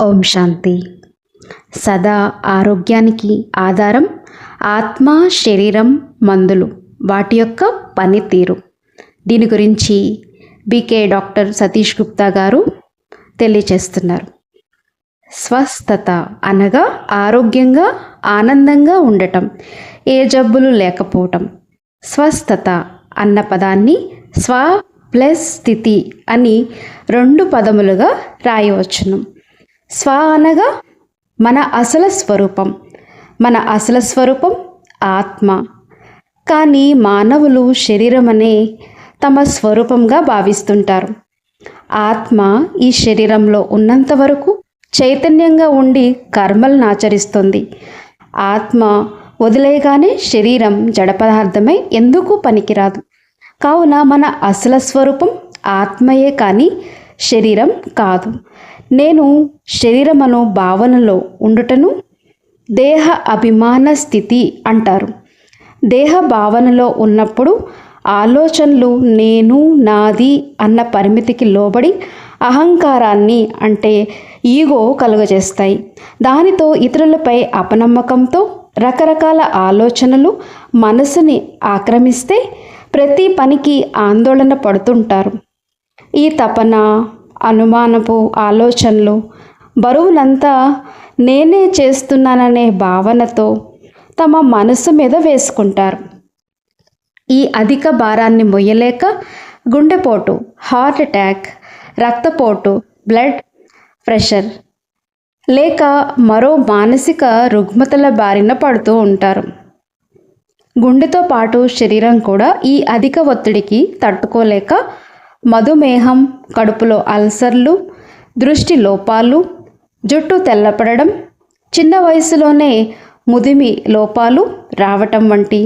ఓం శాంతి. సదా ఆరోగ్యానికి ఆధారం ఆత్మ, శరీరం, మందులు, వాటి యొక్క పనితీరు. దీని గురించి బీకే డాక్టర్ సతీష్ గుప్తా గారు తెలియచేస్తున్నారు. స్వస్థత అనగా ఆరోగ్యంగా, ఆనందంగా ఉండటం, ఏ జబ్బులు లేకపోవటం. స్వస్థత అన్న పదాన్ని స్వ ప్లస్ స్థితి అని 2 పదములుగా రాయవచ్చును. స్వ అనగా మన అసలు స్వరూపం. మన అసలు స్వరూపం ఆత్మ. కానీ మానవులు శరీరం అనే తమ స్వరూపంగా భావిస్తుంటారు. ఆత్మ ఈ శరీరంలో ఉన్నంత వరకు చైతన్యంగా ఉండి కర్మలను ఆచరిస్తుంది. ఆత్మ వదిలేయగానే శరీరం జడ పదార్థమై ఎందుకు పనికిరాదు. కావున మన అసలు స్వరూపం ఆత్మయే కానీ శరీరం కాదు. నేను శరీరమను భావనలో ఉండుటను దేహ అభిమాన స్థితి అంటారు. దేహ భావనలో ఉన్నప్పుడు ఆలోచనలు నేను, నాది అన్న పరిమితికి లోబడి అహంకారాన్ని అంటే ఈగో కలుగజేస్తాయి. దానితో ఇతరులపై అపనమ్మకంతో రకరకాల ఆలోచనలు మనసుని ఆక్రమిస్తే ప్రతి పనికి ఆందోళన పడుతుంటారు. ఈ తపన, అనుమానపు ఆలోచనలు బరువునంతా నేనే చేస్తున్నాననే భావనతో తమ మనసు మీద వేసుకుంటారు. ఈ అధిక భారాన్ని మొయ్యలేక గుండెపోటు, హార్ట్ అటాక్, రక్తపోటు, బ్లడ్ ప్రెషర్ లేక మరో మానసిక రుగ్మతల బారిన పడుతూ ఉంటారు. గుండెతో పాటు శరీరం కూడా ఈ అధిక ఒత్తిడికి తట్టుకోలేక మధుమేహం, కడుపులో అల్సర్లు, దృష్టి లోపాలు, జుట్టు తెల్లపడడం, చిన్న వయసులోనే ముదిమి లోపాలు రావటం వంటి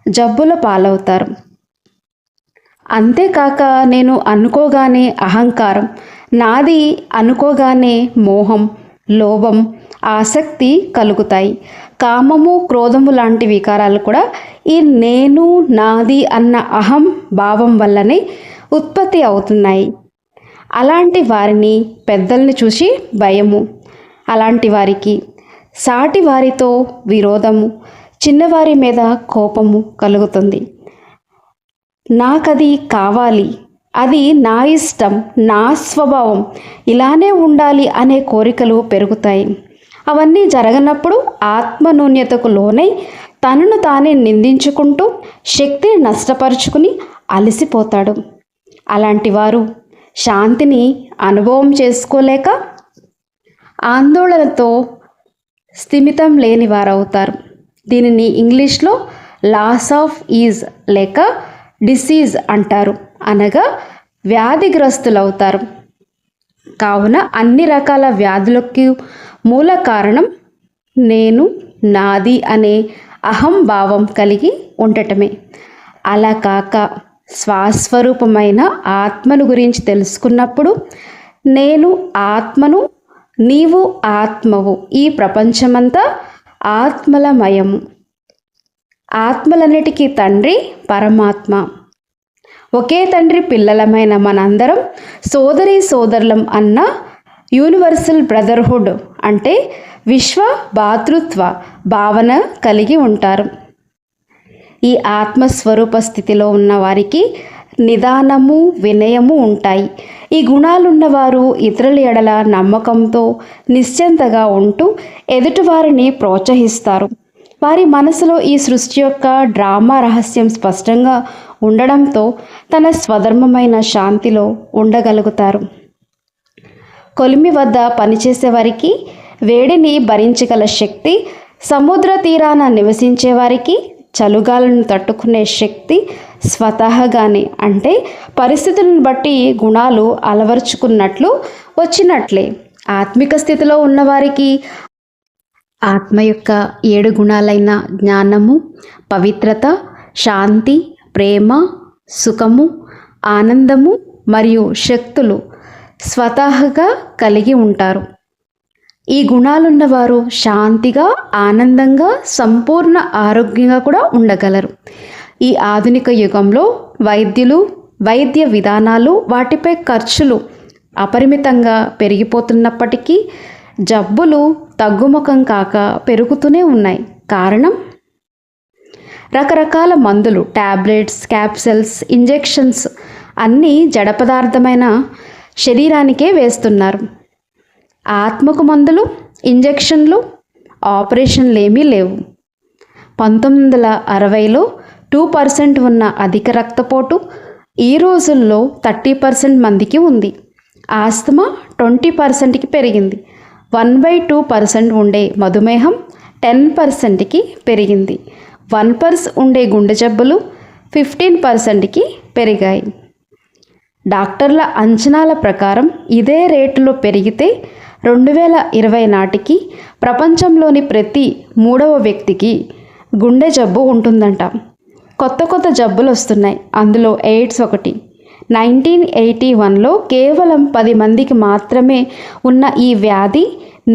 జబ్బుల పాలవుతారు. అంతేకాక నేను అనుకోగానే అహంకారం, నాది అనుకోగానే మోహం, లోభం, ఆసక్తి కలుగుతాయి. కామము, క్రోధము లాంటి వికారాలు కూడా ఈ నేను, నాది అన్న అహం భావం వల్లనే ఉత్పత్తి అవుతున్నాయి. అలాంటి వారిని పెద్దల్ని చూసి భయము, అలాంటి వారికి సాటి వారితో విరోధము, చిన్నవారి మీద కోపము కలుగుతుంది. నాకది కావాలి, అది నా ఇష్టం, నా స్వభావం, ఇలానే ఉండాలి అనే కోరికలు పెరుగుతాయి. అవన్నీ జరగనప్పుడు ఆత్మన్యూన్యతకు లోనై తనను తానే నిందించుకుంటూ శక్తిని నష్టపరుచుకుని అలసిపోతాడు. అలాంటి వారు శాంతిని అనుభవం చేసుకోలేక ఆందోళనతో స్థిమితం లేని వారవుతారు. దీనిని ఇంగ్లీష్లో లాస్ ఆఫ్ ఈజ్ లేక డిసీజ్ అంటారు. అనగా వ్యాధిగ్రస్తులవుతారు. కావున అన్ని రకాల వ్యాధులకు మూల కారణం నేను, నాది అనే అహంభావం కలిగి ఉండటమే. అలా కాక స్వస్వరూపమైన ఆత్మను గురించి తెలుసుకున్నప్పుడు నేను ఆత్మను, నీవు ఆత్మవు, ఈ ప్రపంచమంతా ఆత్మలమయము. ఆత్మలన్నిటికీ తండ్రి పరమాత్మ. ఒకే తండ్రి పిల్లలమైన మనందరం సోదరీ సోదరులం అన్న యూనివర్సల్ బ్రదర్హుడ్ అంటే విశ్వ భాతృత్వ భావన కలిగి ఉంటారు. ఈ ఆత్మస్వరూప స్థితిలో ఉన్న వారికి నిదానము, వినయము ఉంటాయి. ఈ గుణాలున్నవారు ఇతరుల ఎడల నమ్మకంతో నిశ్చింతగా ఉంటూ ఎదుటివారిని ప్రోత్సహిస్తారు. వారి మనసులో ఈ సృష్టి యొక్క డ్రామా రహస్యం స్పష్టంగా ఉండడంతో తన స్వధర్మమైన శాంతిలో ఉండగలుగుతారు. కొలిమి వద్ద పనిచేసే వారికి వేడిని భరించగల శక్తి, సముద్ర తీరాన నివసించే వారికి చలుగాలను తట్టుకునే శక్తి స్వతహాగానే అంటే పరిస్థితులను బట్టి గుణాలు అలవరుచుకున్నట్లు వచ్చినట్లే. ఆత్మిక స్థితిలో ఉన్నవారికి ఆత్మ యొక్క 7 గుణాలైన జ్ఞానము, పవిత్రత, శాంతి, ప్రేమ, సుఖము, ఆనందము మరియు శక్తులు స్వతహాగా కలిగి ఉంటారు. ఈ గుణాలున్నవారు శాంతిగా, ఆనందంగా, సంపూర్ణ ఆరోగ్యంగా కూడా ఉండగలరు. ఈ ఆధునిక యుగంలో వైద్యులు, వైద్య విధానాలు, వాటిపై ఖర్చులు అపరిమితంగా పెరిగిపోతున్నప్పటికీ జబ్బులు తగ్గుముఖం కాక పెరుగుతూనే ఉన్నాయి. కారణం రకరకాల మందులు, టాబ్లెట్స్, క్యాప్సూల్స్, ఇంజెక్షన్స్ అన్నీ జడ పదార్థమైన శరీరానికే వేస్తున్నారు. ఆత్మకు మందులు, ఇంజెక్షన్లు, ఆపరేషన్లు ఏమీ లేవు. 1960లో 2% ఉన్న అధిక రక్తపోటు ఈ రోజుల్లో 30% మందికి ఉంది. ఆస్తమా 20%కి పెరిగింది. 1/2% ఉండే మధుమేహం 10%కి పెరిగింది. 1% ఉండే గుండె జబ్బులు 15%కి పెరిగాయి. డాక్టర్ల అంచనాల ప్రకారం ఇదే రేటులో పెరిగితే 2020 నాటికి ప్రపంచంలోని ప్రతి 3వ వ్యక్తికి గుండె జబ్బు ఉంటుందంట. కొత్త జబ్బులు వస్తున్నాయి. అందులో ఎయిడ్స్ ఒకటి. 1981లో కేవలం 10 మందికి మాత్రమే ఉన్న ఈ వ్యాధి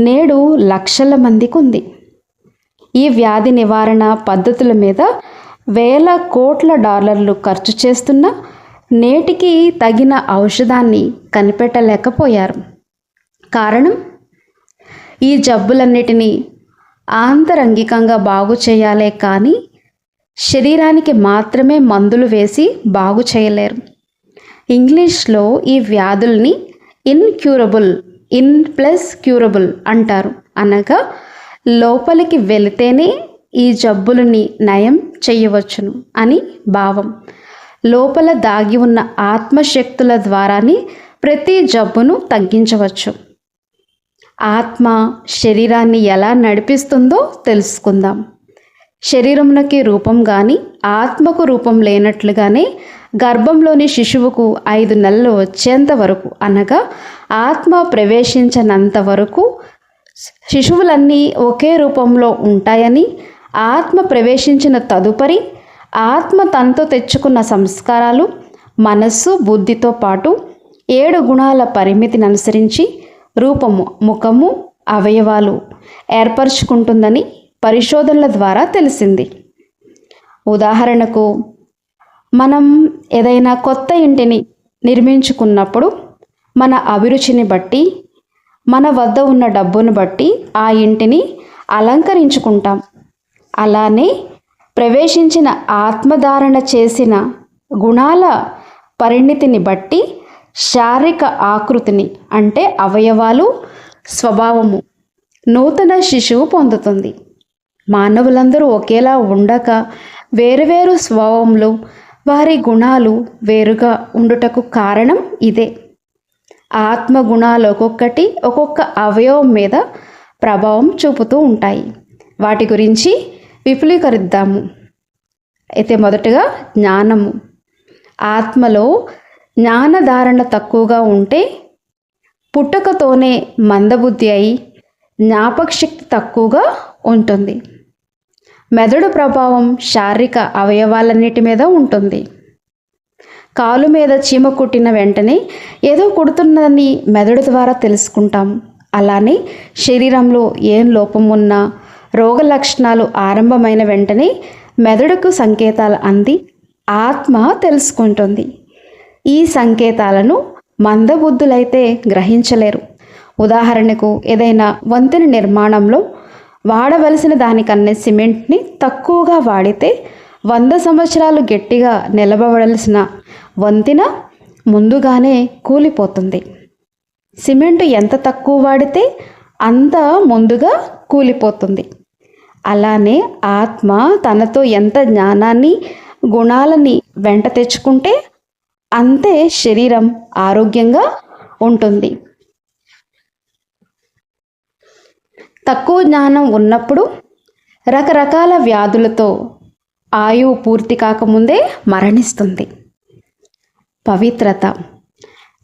నేడు లక్షల మందికి ఉంది. ఈ వ్యాధి నివారణ పద్ధతుల మీద వేల కోట్ల డాలర్లు ఖర్చు చేస్తున్నా నేటికి తగిన ఔషధాన్ని కనిపెట్టలేకపోయారు. కారణం ఈ జబ్బులన్నిటినీ ఆంతరంగికంగా బాగు చేయాలే కానీ శరీరానికి మాత్రమే మందులు వేసి బాగు చేయలేరు. ఇంగ్లీష్లో ఈ వ్యాధుల్ని ఇన్క్యూరబుల్, క్యూరబుల్ అంటారు. అనగా లోపలికి వెళితేనే ఈ జబ్బులని నయం చేయవచ్చును అని భావం. లోపల దాగి ఉన్న ఆత్మశక్తుల ద్వారానే ప్రతి జబ్బును తగ్గించవచ్చు. ఆత్మ శరీరాన్ని ఎలా నడిపిస్తుందో తెలుసుకుందాం. శరీరమునకి రూపం కానీ ఆత్మకు రూపం లేనట్లుగానే గర్భంలోని శిశువుకు 5 నెలలు వచ్చేంత వరకు, అనగా ఆత్మ ప్రవేశించనంత వరకు శిశువులన్నీ ఒకే రూపంలో ఉంటాయని, ఆత్మ ప్రవేశించిన తదుపరి ఆత్మ తనతో తెచ్చుకున్న సంస్కారాలు, మనస్సు, బుద్ధితో పాటు 7 గుణాల పరిమితిని అనుసరించి రూపము, ముఖము, అవయవాలు ఏర్పరచుకుంటుందని పరిశోధనల ద్వారా తెలిసింది. ఉదాహరణకు మనం ఏదైనా కొత్త ఇంటిని నిర్మించుకున్నప్పుడు మన అభిరుచిని బట్టి, మన వద్ద ఉన్న డబ్బును బట్టి ఆ ఇంటిని అలంకరించుకుంటాం. అలానే ప్రవేశించిన ఆత్మధారణ చేసిన గుణాల పరిణితిని బట్టి శారీరక ఆకృతిని, అంటే అవయవాలు, స్వభావము నూతన శిశువు పొందుతుంది. మానవులందరూ ఒకేలా ఉండక వేరువేరు స్వభావంలో వారి గుణాలు వేరుగా ఉండుటకు కారణం ఇదే. ఆత్మ గుణాలు ఒక్కొక్కటి ఒక్కొక్క అవయవం మీద ప్రభావం చూపుతూ ఉంటాయి. వాటి గురించి విపులీకరిద్దాము. అయితే మొదటగా జ్ఞానము. ఆత్మలో జ్ఞానధారణ తక్కువగా ఉంటే పుట్టుకతోనే మందబుద్ధి అయి జ్ఞాపకశక్తి తక్కువగా ఉంటుంది. మెదడు ప్రభావం శారీరక అవయవాలన్నిటి మీద ఉంటుంది. కాలు మీద చీమ కుట్టిన వెంటనే ఏదో కుడుతున్నదని మెదడు ద్వారా తెలుసుకుంటాం. అలానే శరీరంలో ఏం లోపం ఉన్నా, రోగ లక్షణాలు ఆరంభమైన వెంటనే మెదడుకు సంకేతాలు అంది ఆత్మ తెలుసుకుంటుంది. ఈ సంకేతాలను మందబుద్ధులైతే గ్రహించలేరు. ఉదాహరణకు ఏదైనా వంతెన నిర్మాణంలో వాడవలసిన దానికన్నా సిమెంట్ని తక్కువగా వాడితే 100 సంవత్సరాలు గట్టిగా నిలబడవలసిన వంతెన ముందుగానే కూలిపోతుంది. సిమెంటు ఎంత తక్కువ వాడితే అంత ముందుగా కూలిపోతుంది. అలానే ఆత్మ తనతో ఎంత జ్ఞానాన్ని, గుణాలని వెంట తెచ్చుకుంటే అంతే శరీరం ఆరోగ్యంగా ఉంటుంది. తక్కువ జ్ఞానం ఉన్నప్పుడు రకరకాల వ్యాధులతో ఆయువు పూర్తి కాకముందే మరణిస్తుంది. పవిత్రత.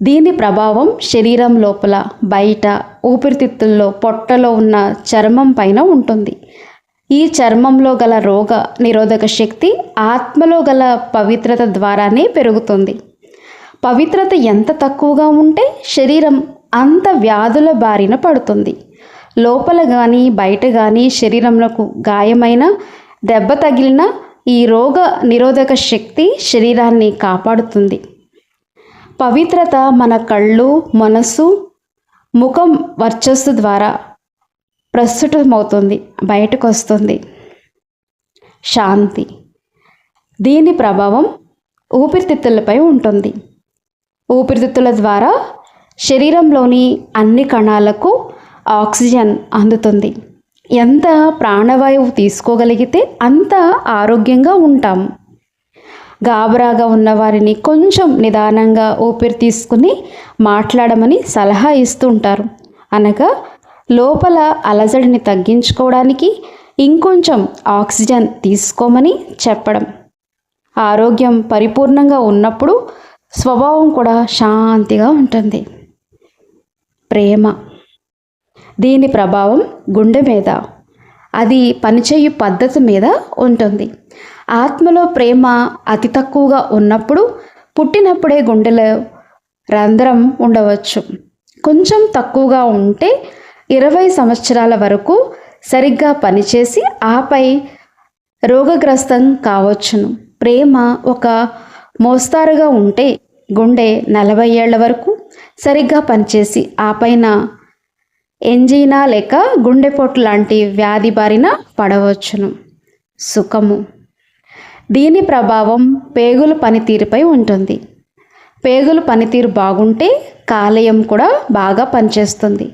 దీని ప్రభావం శరీరం లోపల, బయట, ఊపిరితిత్తుల్లో, పొట్టలో ఉన్న చర్మం పైన ఉంటుంది. ఈ చర్మంలో గల రోగ నిరోధక శక్తి ఆత్మలో గల పవిత్రత ద్వారానే పెరుగుతుంది. పవిత్రత ఎంత తక్కువగా ఉంటే శరీరం అంత వ్యాధుల బారిన పడుతుంది. లోపల కానీ బయట కానీ శరీరంలోకి గాయమైన, దెబ్బ తగిలిన ఈ రోగ నిరోధక శక్తి శరీరాన్ని కాపాడుతుంది. పవిత్రత మన కళ్ళు, మనసు, ముఖం వర్చస్సు ద్వారా ప్రస్ఫుటమవుతుంది, బయటకు వస్తుంది. శాంతి. దీని ప్రభావం ఊపిరితిత్తులపై ఉంటుంది. ఊపిరితిత్తుల ద్వారా శరీరంలోని అన్ని కణాలకు ఆక్సిజన్ అందుతుంది. ఎంత ప్రాణవాయువు తీసుకోగలిగితే అంత ఆరోగ్యంగా ఉంటాము. గాబరాగా ఉన్నవారిని కొంచెం నిదానంగా ఊపిరి తీసుకుని మాట్లాడమని సలహా ఇస్తుంటారు. అనగా లోపల అలజడిని తగ్గించుకోవడానికి ఇంకొంచెం ఆక్సిజన్ తీసుకోమని చెప్పడం. ఆరోగ్యం పరిపూర్ణంగా ఉన్నప్పుడు స్వభావం కూడా శాంతిగా ఉంటుంది. ప్రేమ. దీని ప్రభావం గుండె మీద, అది పనిచేయు పద్ధతి మీద ఉంటుంది. ఆత్మలో ప్రేమ అతి తక్కువగా ఉన్నప్పుడు పుట్టినప్పుడే గుండెలో రంధ్రం ఉండవచ్చు. కొంచెం తక్కువగా ఉంటే 20 సంవత్సరాల వరకు సరిగ్గా పనిచేసి ఆపై రోగగ్రస్తం కావచ్చును. ప్రేమ ఒక మోస్తారుగా ఉంటే గుండె 40 ఏళ్ల వరకు సరిగ్గా పనిచేసి ఆపైన ఎంజీనా లేక గుండెపోటు లాంటి వ్యాధి బారిన పడవచ్చును. సుఖము. దీని ప్రభావం పేగుల పనితీరుపై ఉంటుంది. పేగుల పనితీరు బాగుంటే కాలేయం కూడా బాగా పనిచేస్తుంది.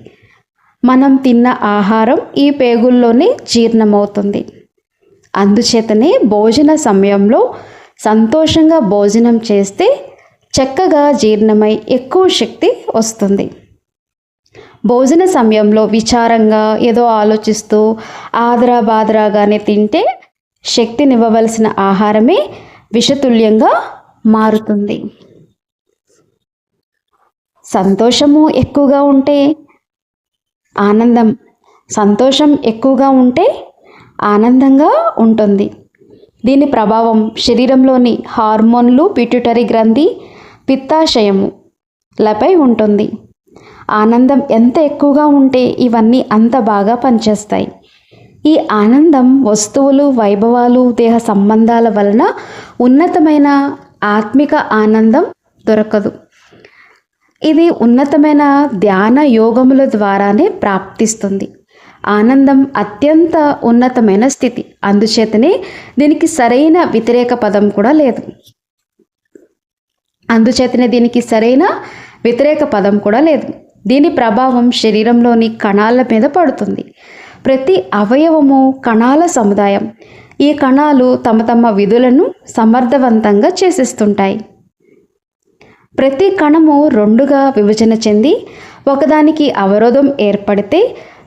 మనం తిన్న ఆహారం ఈ పేగుల్లోనే జీర్ణమవుతుంది. అందుచేతనే భోజన సమయంలో సంతోషంగా భోజనం చేస్తే చక్కగా జీర్ణమై ఎక్కువ శక్తి వస్తుంది. భోజన సమయంలో విచారంగా ఏదో ఆలోచిస్తూ ఆదరాబాదరాగానే తింటే శక్తినివ్వవలసిన ఆహారమే విషతుల్యంగా మారుతుంది. సంతోషం ఎక్కువగా ఉంటే ఆనందంగా ఉంటుంది. దీని ప్రభావం శరీరంలోని హార్మోన్లు, పిట్యూటరీ గ్రంథి, పిత్తాశయము లపై ఉంటుంది. ఆనందం ఎంత ఎక్కువగా ఉంటే ఇవన్నీ అంత బాగా పనిచేస్తాయి. ఈ ఆనందం వస్తువులు, వైభవాలు, దేహ సంబంధాల వలన ఉన్నతమైన ఆత్మిక ఆనందం దొరకదు. ఇది ఉన్నతమైన ధ్యాన యోగముల ద్వారానే ప్రాప్తిస్తుంది. ఆనందం అత్యంత ఉన్నతమైన స్థితి. అందుచేతనే దీనికి సరైన వ్యతిరేక పదం కూడా లేదు. దీని ప్రభావం శరీరంలోని కణాల మీద పడుతుంది. ప్రతి అవయవము కణాల సముదాయం. ఈ కణాలు తమ తమ విధులను సమర్థవంతంగా చేసేస్తుంటాయి. ప్రతి కణము రెండుగా విభజన చెంది ఒకదానికి అవరోధం ఏర్పడితే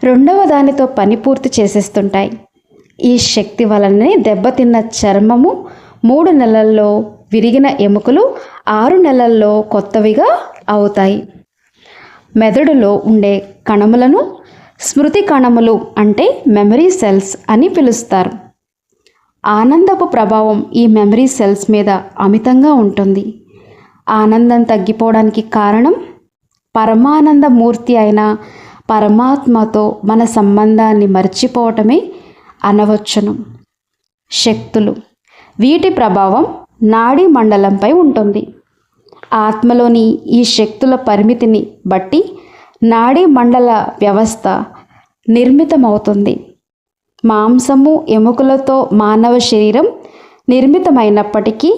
రెండవ దానితో పని పూర్తి చేసేస్తుంటాయి. ఈ శక్తి వలనే దెబ్బతిన్న చర్మము 3 నెలల్లో, విరిగిన ఎముకలు 6 నెలల్లో కొత్తవిగా అవుతాయి. మెదడులో ఉండే కణములను స్మృతి కణములు అంటే మెమరీ సెల్స్ అని పిలుస్తారు. ఆనందపు ప్రభావం ఈ మెమరీ సెల్స్ మీద అమితంగా ఉంటుంది. ఆనందం తగ్గిపోవడానికి కారణం పరమానంద మూర్తి అయిన పరమాత్మతో మన సంబంధాన్ని మర్చిపోవటమే అనవచ్చును. శక్తులు. వీటి ప్రభావం నాడీ మండలంపై ఉంటుంది. ఆత్మలోని ఈ శక్తుల పరిమితిని బట్టి నాడీ మండల వ్యవస్థ నిర్మితమవుతుంది. మాంసము, ఎముకలతో మానవ శరీరం నిర్మితమైనప్పటికీ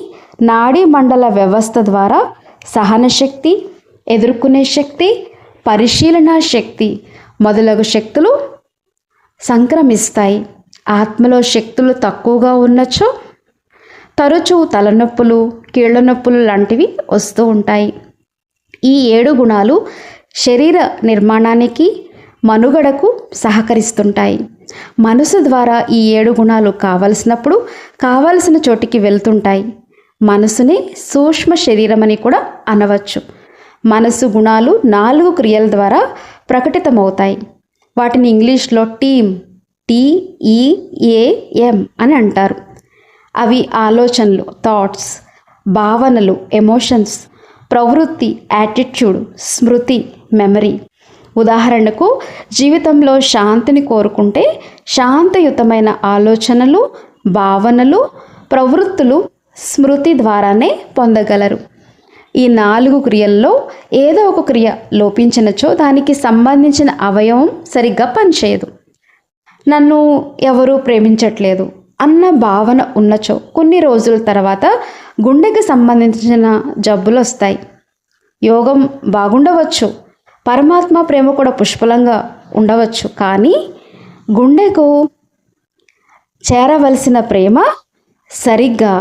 నాడీ మండల వ్యవస్థ ద్వారా సహనశక్తి, ఎదుర్కొనే శక్తి, పరిశీలన శక్తి మొదలగు శక్తులు సంక్రమిస్తాయి. ఆత్మలో శక్తులు తక్కువగా ఉన్నచో తరచూ తలనొప్పులు, కీళ్ళ నొప్పులు లాంటివి వస్తూ ఉంటాయి. ఈ 7 గుణాలు శరీర నిర్మాణానికి, మనుగడకు సహకరిస్తుంటాయి. మనసు ద్వారా ఈ 7 గుణాలు కావలసినప్పుడు కావలసిన చోటికి వెళ్తుంటాయి. మనసుని సూక్ష్మ శరీరం అని కూడా అనవచ్చు. మనసు గుణాలు 4 క్రియల ద్వారా ప్రకటితమవుతాయి. వాటిని ఇంగ్లీష్లో TEAM అని అంటారు. అవి ఆలోచనలు, థాట్స్, భావనలు, ఎమోషన్స్, ప్రవృత్తి, యాటిట్యూడ్, స్మృతి, మెమరీ. ఉదాహరణకు జీవితంలో శాంతిని కోరుకుంటే శాంతయుతమైన ఆలోచనలు, భావనలు, ప్రవృత్తులు స్మృతి ద్వారానే పొందగలరు. ఈ 4 క్రియల్లో ఏదో ఒక క్రియ లోపించినచో దానికి సంబంధించిన అవయవం సరిగ్గా పనిచేయదు. నన్ను ఎవరూ ప్రేమించట్లేదు అన్న భావన ఉన్నచో కొన్ని రోజుల తర్వాత గుండెకి సంబంధించిన జబ్బులు వస్తాయి. యోగం బాగుండవచ్చు, పరమాత్మ ప్రేమ కూడా పుష్కలంగా ఉండవచ్చు, కానీ గుండెకు చేరవలసిన ప్రేమ సరిగ్గా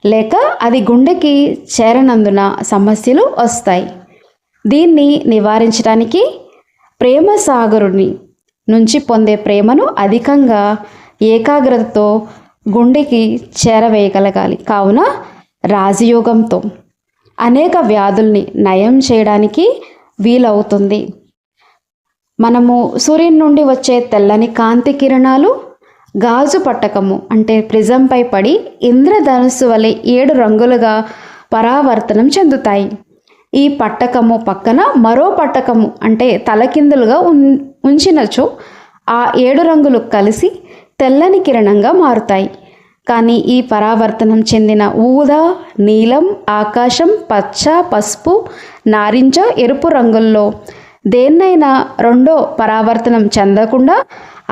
లేక అది గుండెకి చేరనందున సమస్యలు వస్తాయి. దీన్ని నివారించడానికి ప్రేమ సాగరుని నుంచి పొందే ప్రేమను అధికంగా ఏకాగ్రతతో గుండెకి చేరవేయగలగాలి. కావున రాజయోగంతో అనేక వ్యాధుల్ని నయం చేయడానికి వీలవుతుంది. మనము సూర్యుని నుండి వచ్చే తెల్లని కాంతి కిరణాలు గాజు పట్టకము అంటే ప్రిజంపై పడి ఇంద్రధనుస్సు వలె 7 రంగులుగా పరావర్తనం చెందుతాయి. ఈ పట్టకము పక్కన మరో పట్టకము అంటే తలకిందులుగా ఉంచినచో ఆ 7 రంగులు కలిసి తెల్లని కిరణంగా మారుతాయి. కానీ ఈ పరావర్తనం చెందిన ఊదా, నీలం, ఆకాశం, పచ్చ, పసుపు, నారింజ, ఎరుపు రంగుల్లో దేన్నైనా రెండో పరావర్తనం చెందకుండా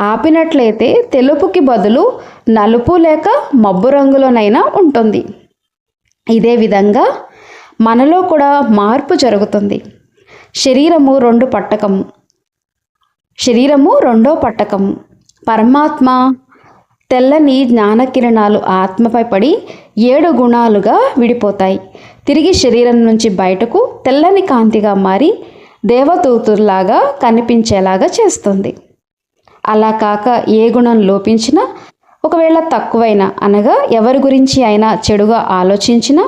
ఆపినట్లయితే తెలుపుకి బదులు నలుపు లేక మబ్బు రంగులోనైనా ఉంటుంది. ఇదే విధంగా మనలో కూడా మార్పు జరుగుతుంది. శరీరము రెండో పట్టకము. పరమాత్మ తెల్లని జ్ఞానకిరణాలు ఆత్మపై పడి 7 గుణాలుగా విడిపోతాయి. తిరిగి శరీరం నుంచి బయటకు తెల్లని కాంతిగా మారి దేవదూతుల్లాగా కనిపించేలాగా చేస్తుంది. అలా కాక ఏ గుణం లోపించినా, ఒకవేళ తక్కువైనా అనగా ఎవరి గురించి అయినా చెడుగా ఆలోచించినా,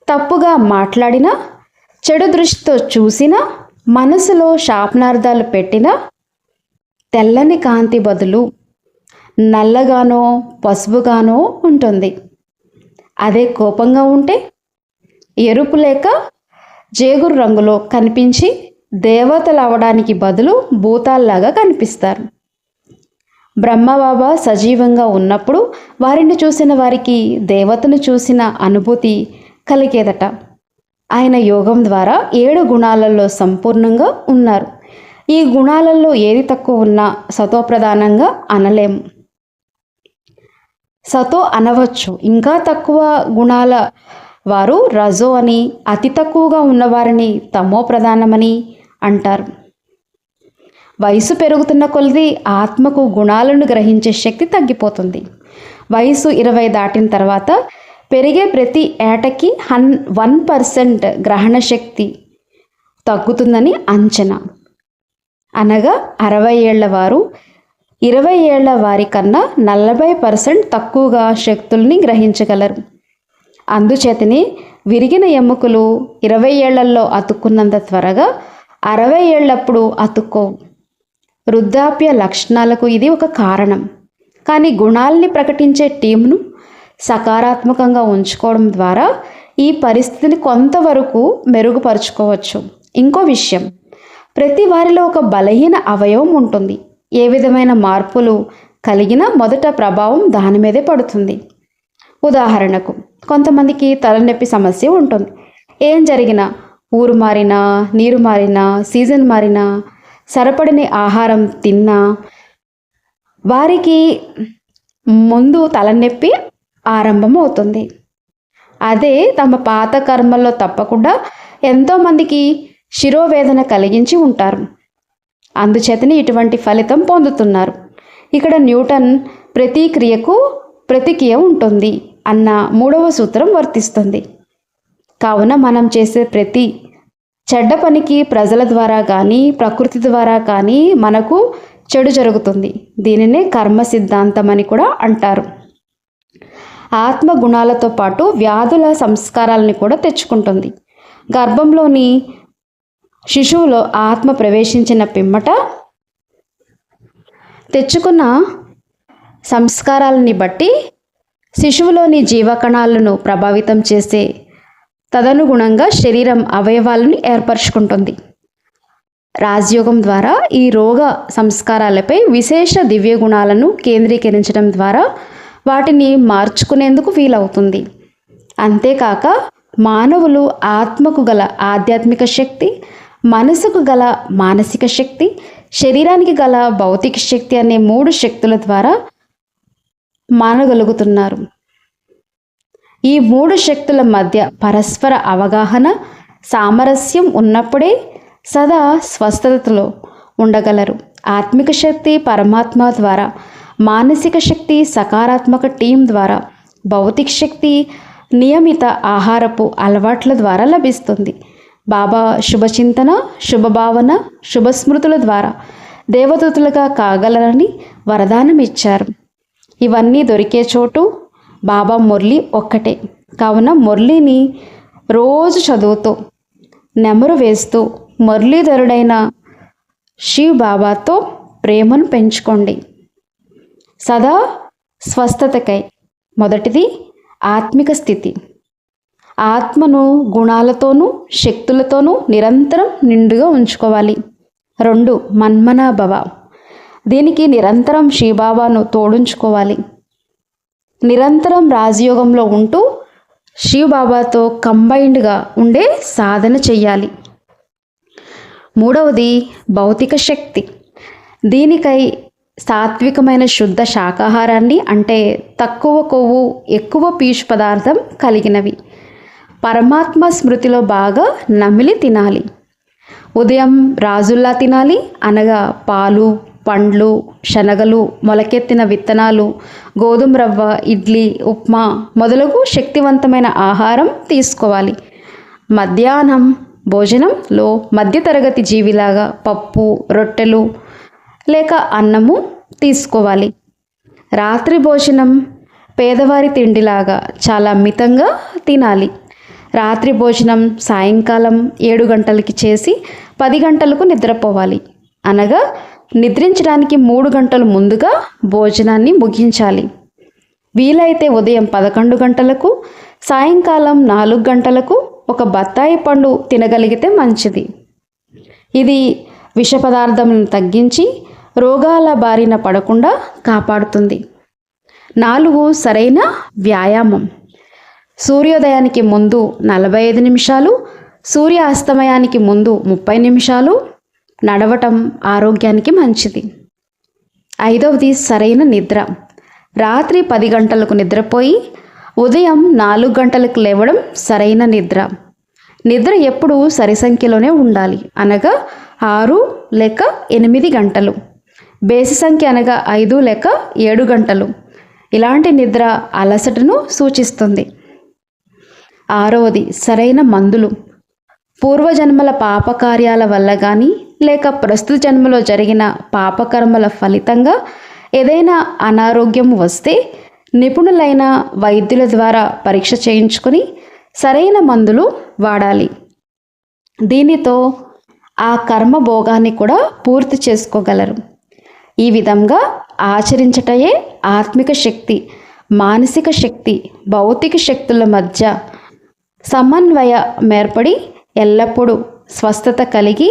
తప్పుగా మాట్లాడినా, చెడు దృష్టితో చూసినా, మనసులో శాపనార్థాలు పెట్టినా తెల్లని కాంతి బదులు నల్లగానో పసుపుగానో ఉంటుంది. అదే కోపంగా ఉంటే ఎరుపు లేక జేగురు రంగులో కనిపించి దేవతలు అవడానికి బదులు భూతాల్లాగా కనిపిస్తారు. బ్రహ్మబాబా సజీవంగా ఉన్నప్పుడు వారిని చూసిన వారికి దేవతను చూసిన అనుభూతి కలిగేదట. ఆయన యోగం ద్వారా 7 గుణాలలో సంపూర్ణంగా ఉన్నారు. ఈ గుణాలలో ఏది తక్కువ ఉన్నా సతోప్రధానంగా అనలేము. సతో అనవచ్చు. ఇంకా తక్కువ గుణాల వారు రజో అని, అతి తక్కువగా ఉన్నవారిని తమో ప్రధానమని అంటారు. వయసు పెరుగుతున్న కొలది ఆత్మకు గుణాలను గ్రహించే శక్తి తగ్గిపోతుంది. వయసు 20 దాటిన తర్వాత పెరిగే ప్రతి ఏటకి 1% గ్రహణ శక్తి తగ్గుతుందని అంచనా. అనగా 60 ఏళ్ల వారు 20 ఏళ్ల వారి కన్నా 40% తక్కువగా శక్తుల్ని గ్రహించగలరు. అందుచేతనే విరిగిన ఎముకలు 20 ఏళ్లలో అతుక్కున్నంత త్వరగా 60 ఏళ్లప్పుడు అతుక్కోవు. వృద్ధాప్య లక్షణాలకు ఇది ఒక కారణం. కానీ గుణాల్ని ప్రకటించే టీంను సకారాత్మకంగా ఉంచుకోవడం ద్వారా ఈ పరిస్థితిని కొంతవరకు మెరుగుపరుచుకోవచ్చు. ఇంకో విషయం, ప్రతి వారిలో ఒక బలహీన అవయవం ఉంటుంది. ఏ విధమైన మార్పులు కలిగినా మొదట ప్రభావం దాని మీదే పడుతుంది. ఉదాహరణకు, కొంతమందికి తలనొప్పి సమస్య ఉంటుంది. ఏం జరిగినా, ఊరు మారినా, నీరు మారినా, సీజన్ మారినా, సరిపడని ఆహారం తిన్నా వారికి ముందు తలనొప్పి ఆరంభం అవుతుంది. అదే తమ పాత కర్మల్లో తప్పకుండా ఎంతోమందికి శిరోవేదన కలిగించి ఉంటారు. అందుచేతనే ఇటువంటి ఫలితం పొందుతున్నారు. ఇక్కడ న్యూటన్ ప్రతి క్రియకు ప్రతిక్రియ ఉంటుంది అన్న 3వ సూత్రం వర్తిస్తుంది. కావున మనం చేసే ప్రతి చెడ్డ పనికి ప్రజల ద్వారా కానీ ప్రకృతి ద్వారా కానీ మనకు చెడు జరుగుతుంది. దీనినే కర్మ సిద్ధాంతం అని కూడా అంటారు. ఆత్మ గుణాలతో పాటు వ్యాధుల సంస్కారాలని కూడా తెచ్చుకుంటుంది. గర్భంలోని శిశువులో ఆత్మ ప్రవేశించిన పిమ్మట తెచ్చుకున్న సంస్కారాలని బట్టి శిశువులోని జీవకణాలను ప్రభావితం చేసే తదనుగుణంగా శరీరం అవయవాలను ఏర్పరచుకుంటుంది. రాజయోగం ద్వారా ఈ రోగ సంస్కారాలపై విశేష దివ్య గుణాలను కేంద్రీకరించడం ద్వారా వాటిని మార్చుకునేందుకు వీలవుతుంది. అంతేకాక మానవులు ఆత్మకు గల ఆధ్యాత్మిక శక్తి, మనసుకు గల మానసిక శక్తి, శరీరానికి గల భౌతిక శక్తి అనే 3 శక్తుల ద్వారా మానగలుగుతున్నారు. ఈ 3 శక్తుల మధ్య పరస్పర అవగాహన, సామరస్యం ఉన్నప్పుడే సదా స్వస్థతలో ఉండగలరు. ఆత్మిక శక్తి పరమాత్మ ద్వారా, మానసిక శక్తి సకారాత్మక టీం ద్వారా, భౌతిక శక్తి నియమిత ఆహారపు అలవాట్ల ద్వారా లభిస్తుంది. బాబా శుభచింతన, శుభభావన, శుభస్మృతుల ద్వారా దేవదూతులుగా కాగలరని వరదానం ఇచ్చారు. ఇవన్నీ దొరికే చోటు బాబా మురళి ఒక్కటే. కావున మురళిని రోజు చదువుతూ, నెమరు వేస్తూ మురళీధరుడైన శివ్ బాబాతో ప్రేమను పెంచుకోండి. సదా స్వస్థతకై మొదటిది ఆత్మిక స్థితి. ఆత్మను గుణాలతోనూ శక్తులతోనూ నిరంతరం నిండుగా ఉంచుకోవాలి. 2 మన్మనాభవ. దీనికి నిరంతరం శ్రీబాబాను తోడుంచుకోవాలి. నిరంతరం రాజయోగంలో ఉంటూ శివబాబాతో కంబైన్డ్గా ఉండే సాధన చెయ్యాలి. 3వది భౌతిక శక్తి. దీనికై సాత్వికమైన శుద్ధ శాకాహారాన్ని, అంటే తక్కువ కొవ్వు ఎక్కువ పీచు పదార్థం కలిగినవి, పరమాత్మ స్మృతిలో బాగా నమిలి తినాలి. ఉదయం రాజుల్లా తినాలి, అనగా పాలు, పండ్లు, శనగలు, మొలకెత్తిన విత్తనాలు, గోధుమ రవ్వ, ఇడ్లీ, ఉప్మా మొదలగు శక్తివంతమైన ఆహారం తీసుకోవాలి. మధ్యాహ్నం భోజనంలో మధ్యతరగతి జీవిలాగా పప్పు, రొట్టెలు లేక అన్నము తీసుకోవాలి. రాత్రి భోజనం పేదవారి తిండిలాగా చాలా మితంగా తినాలి. రాత్రి భోజనం సాయంకాలం 7 గంటలకి చేసి 10 గంటలకు నిద్రపోవాలి. అనగా నిద్రించడానికి 3 గంటలు ముందుగా భోజనాన్ని ముగించాలి. వీలైతే ఉదయం 11 గంటలకు, సాయంకాలం 4 గంటలకు ఒక బత్తాయి పండు తినగలిగితే మంచిది. ఇది విష పదార్థములను తగ్గించి రోగాల బారిన పడకుండా కాపాడుతుంది. 4 సరైన వ్యాయామం. సూర్యోదయానికి ముందు 45 నిమిషాలు, సూర్య అస్తమయానికి ముందు 30 నిమిషాలు నడవటం ఆరోగ్యానికి మంచిది. 5వది సరైన నిద్ర. రాత్రి 10 గంటలకు నిద్రపోయి ఉదయం 4 గంటలకు లేవడం సరైన నిద్ర. నిద్ర ఎప్పుడూ సరి సంఖ్యలోనే ఉండాలి, అనగా 6 లేక 8 గంటలు. బేసి సంఖ్య అనగా 5 లేక 7 గంటలు. ఇలాంటి నిద్ర అలసటను సూచిస్తుంది. 6వది సరైన మందులు. పూర్వజన్మల పాపకార్యాల వల్ల కానీ లేక ప్రస్తుత జన్మలో జరిగిన పాపకర్మల ఫలితంగా ఏదైనా అనారోగ్యం వస్తే నిపుణులైన వైద్యుల ద్వారా పరీక్ష చేయించుకొని సరైన మందులు వాడాలి. దీనితో ఆ కర్మ భోగాన్ని కూడా పూర్తి చేసుకోగలరు. ఈ విధంగా ఆచరించటయే ఆత్మిక శక్తి, మానసిక శక్తి, భౌతిక శక్తుల మధ్య సమన్వయం ఏర్పడి ఎల్లప్పుడూ స్వస్థత కలిగి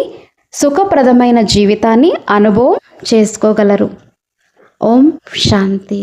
సుఖప్రదమైన జీవితాన్ని అనుభవం చేసుకోగలరు. ఓం శాంతి.